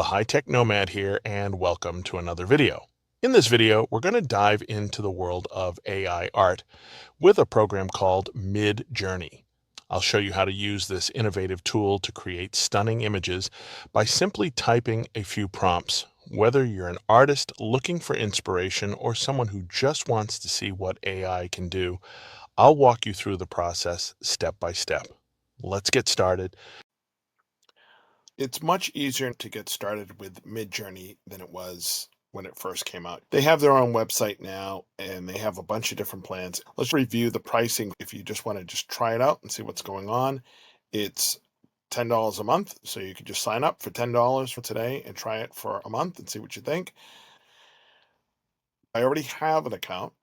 High-Tech Nomad here, and welcome to another video. In this video, we're going to dive into the world of AI art with a program called Midjourney. I'll show you how to use this innovative tool to create stunning images by simply typing a few prompts. Whether you're an artist looking for inspiration or someone who just wants to see what AI can do, I'll walk you through the process step by step. Let's get started. It's much easier to get started with Midjourney than it was when it first came out. They have their own website now and they have a bunch of different plans. Let's review the pricing. If you just want to just try it out and see what's going on, it's $10 a month. So you could just sign up for $10 for today and try it for a month and see what you think. I already have an account,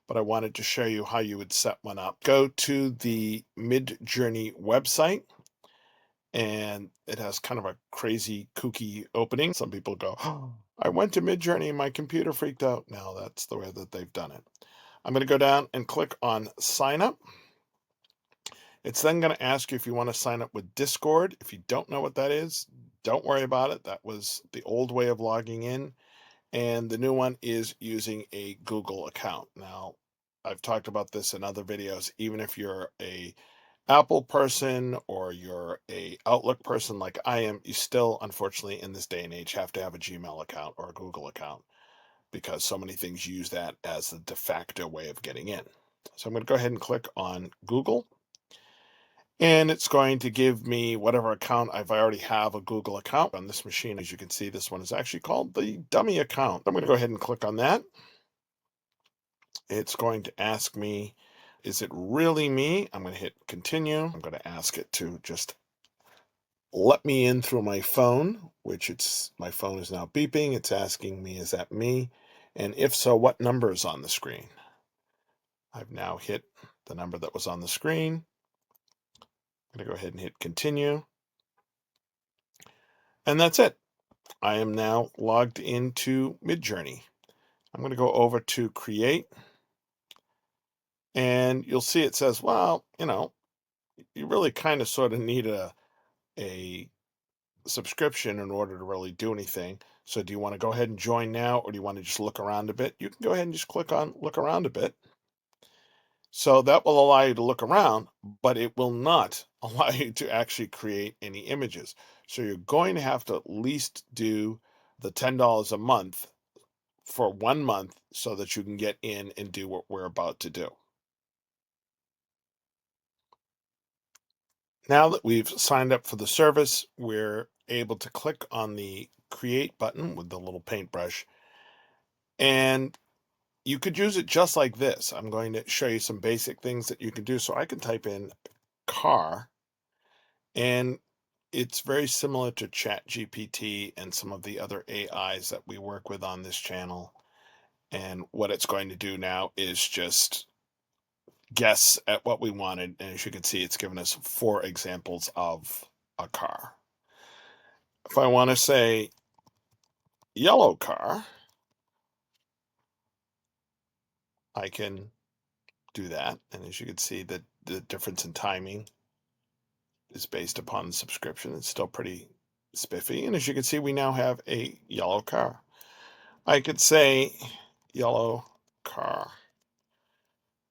but I wanted to show you how you would set one up. Go to the Midjourney website. And it has kind of a crazy, kooky opening. Some people go, "Oh, I went to Midjourney and my computer freaked out." No, that's the way that they've done it. I'm going to go down and click on sign up. It's then going to ask you if you want to sign up with Discord. If you don't know what that is, don't worry about it. That was the old way of logging in. And the new one is using a Google account. Now, I've talked about this in other videos. Even if you're a Apple person or you're a Outlook person like I am, you still, unfortunately, in this day and age, have to have a Gmail account or a Google account because so many things use that as the de facto way of getting in. So I'm going to go ahead and click on Google. And it's going to give me whatever account. I already have a Google account on this machine. As you can see, this one is actually called the dummy account. I'm going to go ahead and click on that. It's going to ask me, is it really me? I'm going to hit continue. I'm going to ask it to just let me in through my phone, which my phone is now beeping. It's asking me, is that me? And if so, what number is on the screen? I've now hit the number that was on the screen. I'm going to go ahead and hit continue. And that's it. I am now logged into Midjourney. I'm going to go over to create. And you'll see it says, well, you really kind of sort of need a subscription in order to really do anything. So do you want to go ahead and join now, or do you want to just look around a bit? You can go ahead and just click on look around a bit. So that will allow you to look around, but it will not allow you to actually create any images. So you're going to have to at least do the $10 a month for 1 month so that you can get in and do what we're about to do. Now that we've signed up for the service, we're able to click on the create button with the little paintbrush, and you could use it just like this. I'm going to show you some basic things that you can do. So I can type in car, and it's very similar to ChatGPT and some of the other AIs that we work with on this channel. And what it's going to do now is just guess at what we wanted. And as you can see, it's given us 4 examples of a car. If I want to say yellow car, I can do that. And as you can see, the difference in timing is based upon the subscription. It's still pretty spiffy. And as you can see, we now have a yellow car. I could say yellow car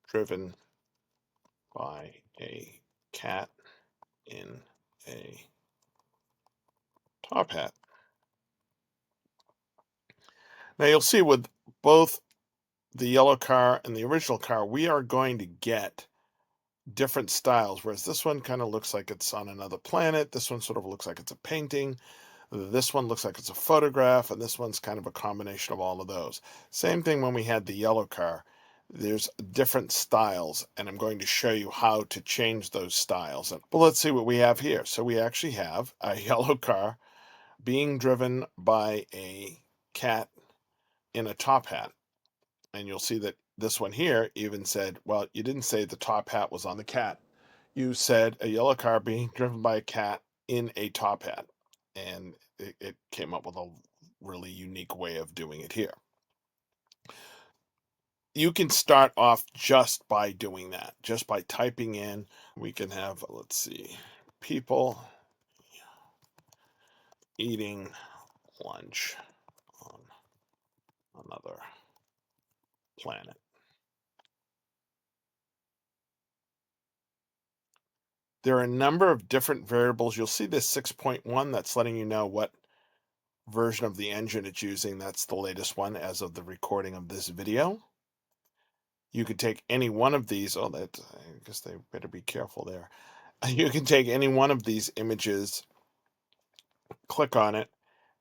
driven by a cat in a top hat. Now you'll see with both the yellow car and the original car, we are going to get different styles, whereas this one kind of looks like it's on another planet. This one sort of looks like it's a painting. This one looks like it's a photograph, and this one's kind of a combination of all of those. Same thing when we had the yellow car. There's different styles, and I'm going to show you how to change those styles. Well, let's see what we have here. So we actually have a yellow car being driven by a cat in a top hat. And you'll see that this one here even said, well, you didn't say the top hat was on the cat. You said a yellow car being driven by a cat in a top hat. And it came up with a really unique way of doing it here. You can start off just by doing that, just by typing in. We can have, let's see, people eating lunch on another planet. There are a number of different variables. You'll see this 6.1 that's letting you know what version of the engine it's using. That's the latest one as of the recording of this video. You could take any one of these. Oh, that I guess they better be careful there. You can take any one of these images, click on it,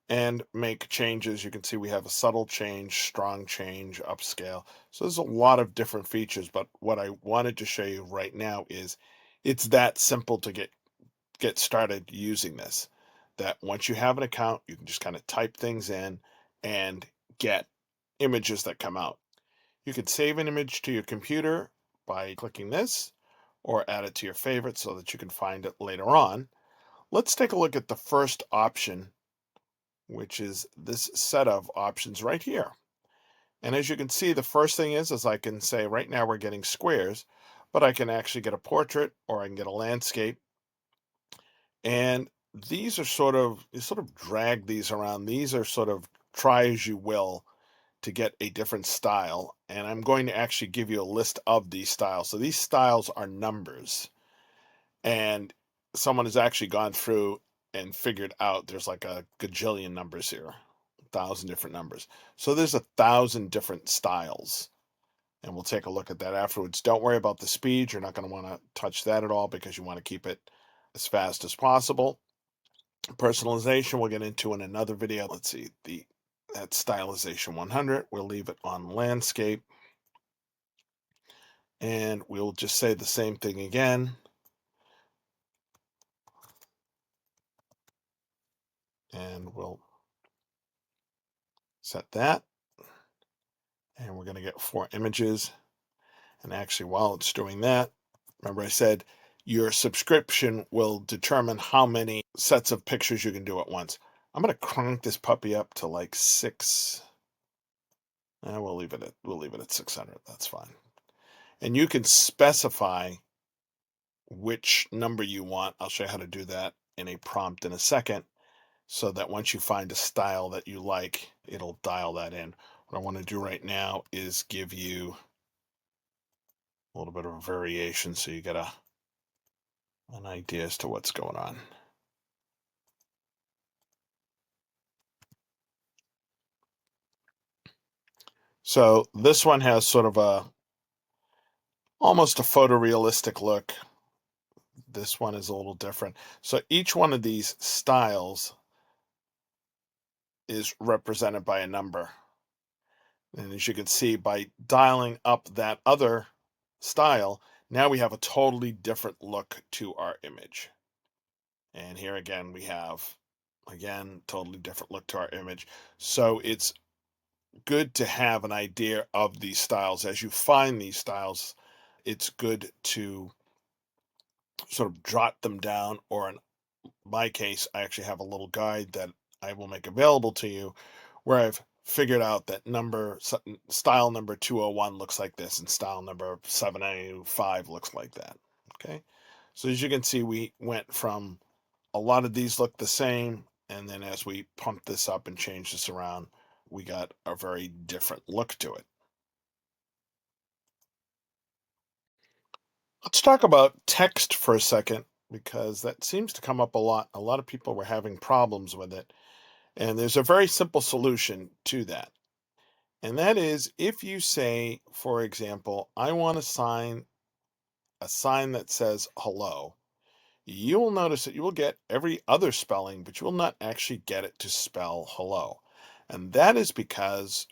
and make changes. You can see we have a subtle change, strong change, upscale. So there's a lot of different features, but what I wanted to show you right now is it's that simple to get started using this. That once you have an account, you can just kind of type things in and get images that come out. You could save an image to your computer by clicking this or add it to your favorites so that you can find it later on. Let's take a look at the first option, which is this set of options right here. And as you can see, the first thing is I can say right now we're getting squares, but I can actually get a portrait or I can get a landscape. And these are you sort of drag these around. These are sort of try as you will to get a different style. And I'm going to actually give you a list of these styles. So these styles are numbers. And someone has actually gone through and figured out there's like a gajillion numbers here, 1,000 different numbers. So there's 1,000 different styles. And we'll take a look at that afterwards. Don't worry about the speed. You're not going to want to touch that at all because you want to keep it as fast as possible. Personalization we'll get into in another video. Let's see, that stylization 100. We'll leave it on landscape. And we'll just say the same thing again. And we'll set that. And we're going to get 4 images. And actually, while it's doing that, remember I said your subscription will determine how many sets of pictures you can do at once. I'm going to crank this puppy up to like 6. And we'll leave it at 600. That's fine. And you can specify which number you want. I'll show you how to do that in a prompt in a second, so that once you find a style that you like, it'll dial that in. What I want to do right now is give you a little bit of a variation so you get an idea as to what's going on. So this one has sort of almost a photorealistic look. This one is a little different. So each one of these styles is represented by a number. And as you can see, by dialing up that other style, now we have a totally different look to our image. And here again, we have, again, totally different look to our image. So it's good to have an idea of these styles. As you find these styles, it's good to sort of jot them down, or in my case, I actually have a little guide that I will make available to you where I've figured out that style number 201 looks like this and style number 795 looks like that. Okay. So as you can see, we went from a lot of these look the same. And then as we pump this up and change this around, we got a very different look to it. Let's talk about text for a second, because that seems to come up a lot. A lot of people were having problems with it. And there's a very simple solution to that. And that is, if you say, for example, I want a sign that says hello, you will notice that you will get every other spelling, but you will not actually get it to spell hello. And that is because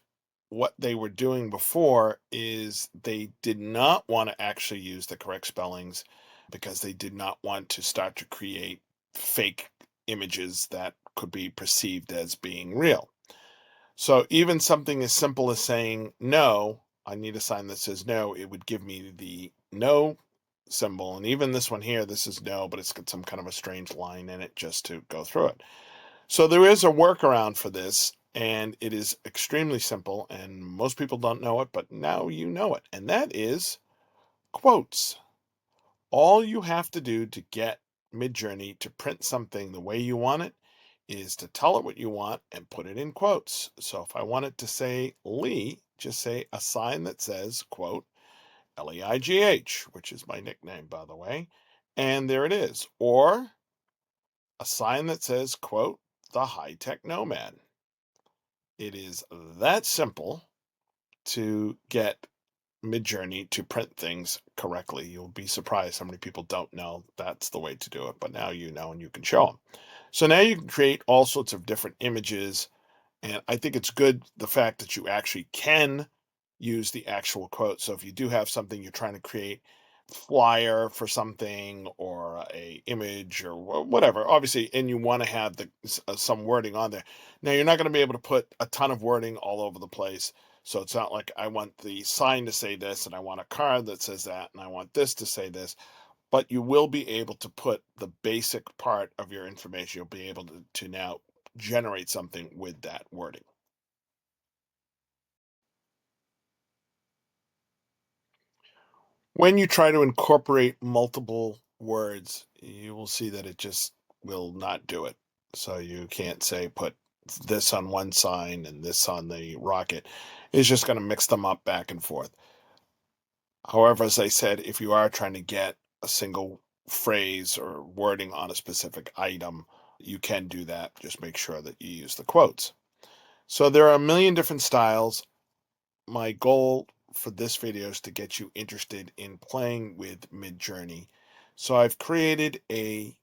what they were doing before is they did not want to actually use the correct spellings, because they did not want to start to create fake images that could be perceived as being real. So even something as simple as saying no, I need a sign that says no, it would give me the no symbol. And even this one here, this is no, but it's got some kind of a strange line in it just to go through it. So there is a workaround for this, and it is extremely simple, and most people don't know it, but now you know it. And that is quotes. All you have to do to get Midjourney to print something the way you want it is to tell it what you want and put it in quotes. So if I want it to say Lee, just say a sign that says, quote, Leigh, which is my nickname, by the way. And there it is. Or a sign that says, quote, TheHiTechNomad. It is that simple to get Midjourney to print things correctly. You'll be surprised how many people don't know that's the way to do it, but now you know and you can show them. So now you can create all sorts of different images, and I think it's good the fact that you actually can use the actual quote. So if you do have something you're trying to create, flyer for something or a image or whatever, obviously, and you want to have some wording on there. Now you're not going to be able to put a ton of wording all over the place. So it's not like I want the sign to say this and I want a card that says that and I want this to say this, but you will be able to put the basic part of your information. You'll be able to now generate something with that wording. When you try to incorporate multiple words, you will see that it just will not do it. So you can't say put this on one sign and this on the rocket. It's just going to mix them up back and forth. However, as I said, if you are trying to get a single phrase or wording on a specific item, you can do that. Just make sure that you use the quotes. So there are a million different styles. My goal for this video is to get you interested in playing with Midjourney. So I've created a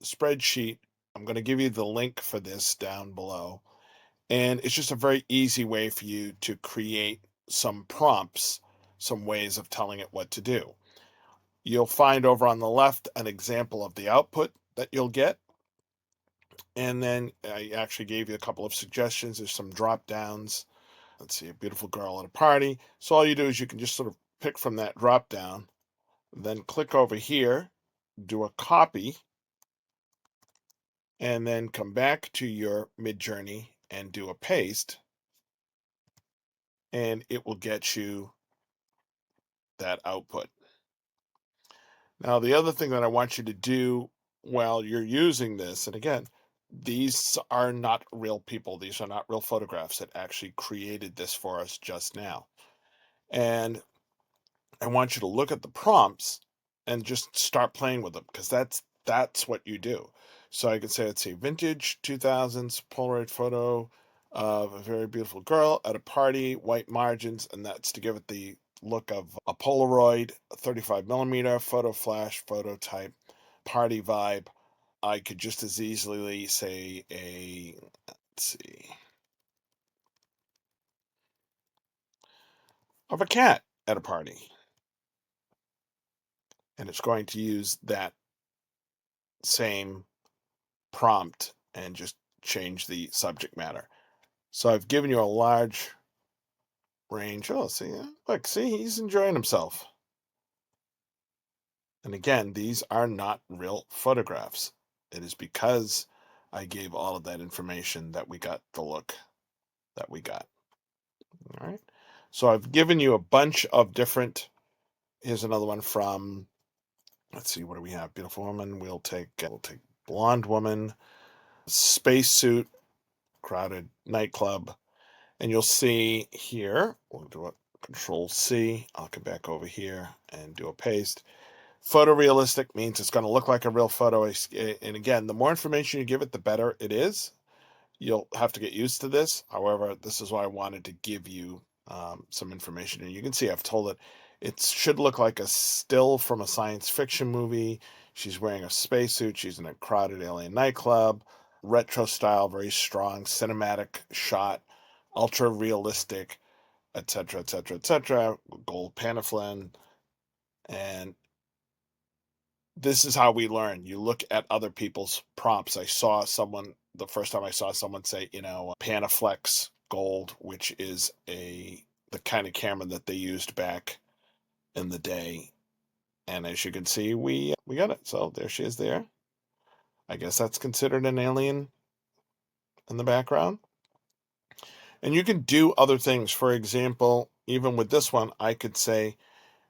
spreadsheet. I'm going to give you the link for this down below. And it's just a very easy way for you to create some prompts, some ways of telling it what to do. You'll find over on the left an example of the output that you'll get. And then I actually gave you a couple of suggestions. There's some drop downs. Let's see, a beautiful girl at a party. So all you do is you can just sort of pick from that drop down, then click over here, do a copy, and then come back to your Midjourney and do a paste, and it will get you that output. Now, the other thing that I want you to do while you're using this, and again, these are not real people. These are not real photographs that actually created this for us just now. And I want you to look at the prompts and just start playing with them because that's what you do. So I could say, let's see, vintage 2000s Polaroid photo of a very beautiful girl at a party, white margins, and that's to give it the look of a Polaroid, a 35 millimeter photo flash, photo type, party vibe. I could just as easily say let's see, of a cat at a party. And it's going to use that same prompt and just change the subject matter. So I've given you a large range. Oh, see, look, see, he's enjoying himself. And again, these are not real photographs. It is because I gave all of that information that we got the look that we got. All right. So I've given you a bunch of different. Here's another one from. Let's see, what do we have? Beautiful woman. We'll take blonde woman, spacesuit, crowded nightclub. And you'll see here, we'll do a Control C. I'll come back over here and do a paste. Photorealistic means it's going to look like a real photo. And again, the more information you give it, the better it is. You'll have to get used to this. However, this is why I wanted to give you some information. And you can see I've told it should look like a still from a science fiction movie. She's wearing a spacesuit. She's in a crowded alien nightclub. Retro style, very strong cinematic shot, ultra realistic, etc., etc., etc. Gold panophlin, and this is how we learn. You look at other people's prompts. I saw someone the first time I saw someone say, Panaflex gold, which is the kind of camera that they used back in the day. And as you can see, we got it. So there she is there. I guess that's considered an alien in the background. And you can do other things. For example, even with this one, I could say,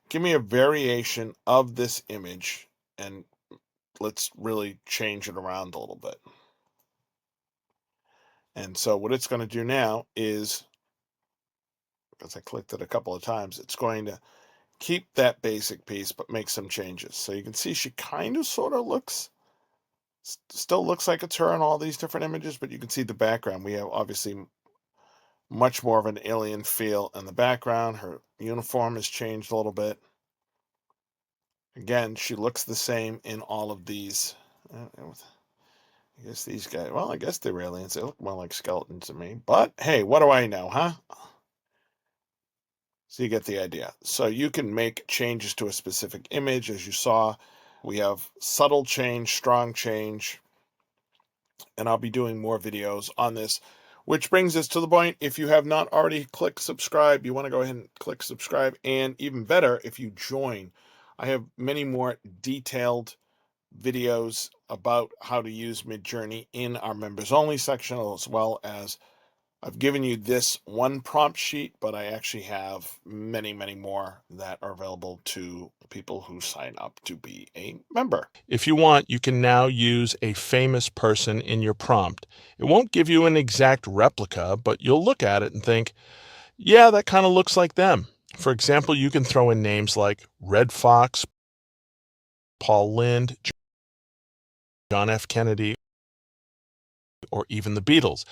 give me a variation of this image and let's really change it around a little bit. And so what it's going to do now is, because I clicked it a couple of times, it's going to keep that basic piece but make some changes. So you can see she kind of sort of looks, still looks like it's her in all these different images, but you can see the background. We have obviously much more of an alien feel in the background. Her uniform has changed a little bit. Again, she looks the same in all of these. I guess these guys, well, I guess they're aliens. They look more like skeletons to me. But hey, what do I know, huh? So you get the idea. So you can make changes to a specific image. As you saw, we have subtle change, strong change, and I'll be doing more videos on this. Which brings us to the point, if you have not already clicked subscribe, you want to go ahead and click subscribe. And even better, if you join, I have many more detailed videos about how to use Midjourney in our members only section, as well as I've given you this one prompt sheet, but I actually have many, many more that are available to people who sign up to be a member. If you want, you can now use a famous person in your prompt. It won't give you an exact replica, but you'll look at it and think, yeah, that kind of looks like them. For example, you can throw in names like Red Fox, Paul Lynde, John F. Kennedy, or even the Beatles.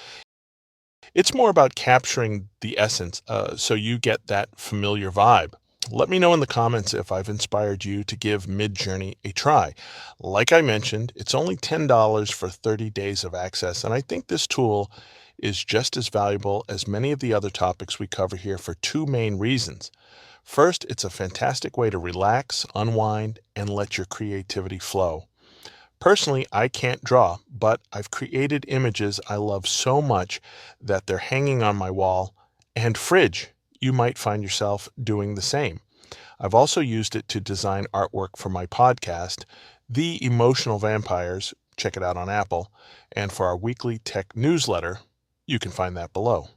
It's more about capturing the essence so you get that familiar vibe. Let me know in the comments if I've inspired you to give Midjourney a try. Like I mentioned, it's only $10 for 30 days of access, and I think this tool is just as valuable as many of the other topics we cover here for two main reasons. First, it's a fantastic way to relax, unwind, and let your creativity flow. Personally, I can't draw, but I've created images I love so much that they're hanging on my wall and fridge. You might find yourself doing the same. I've also used it to design artwork for my podcast, The Emotional Vampires. Check it out on Apple. And for our weekly tech newsletter, you can find that below.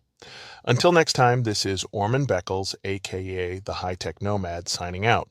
Until next time, this is Orman Beckles, aka The High Tech Nomad, signing out.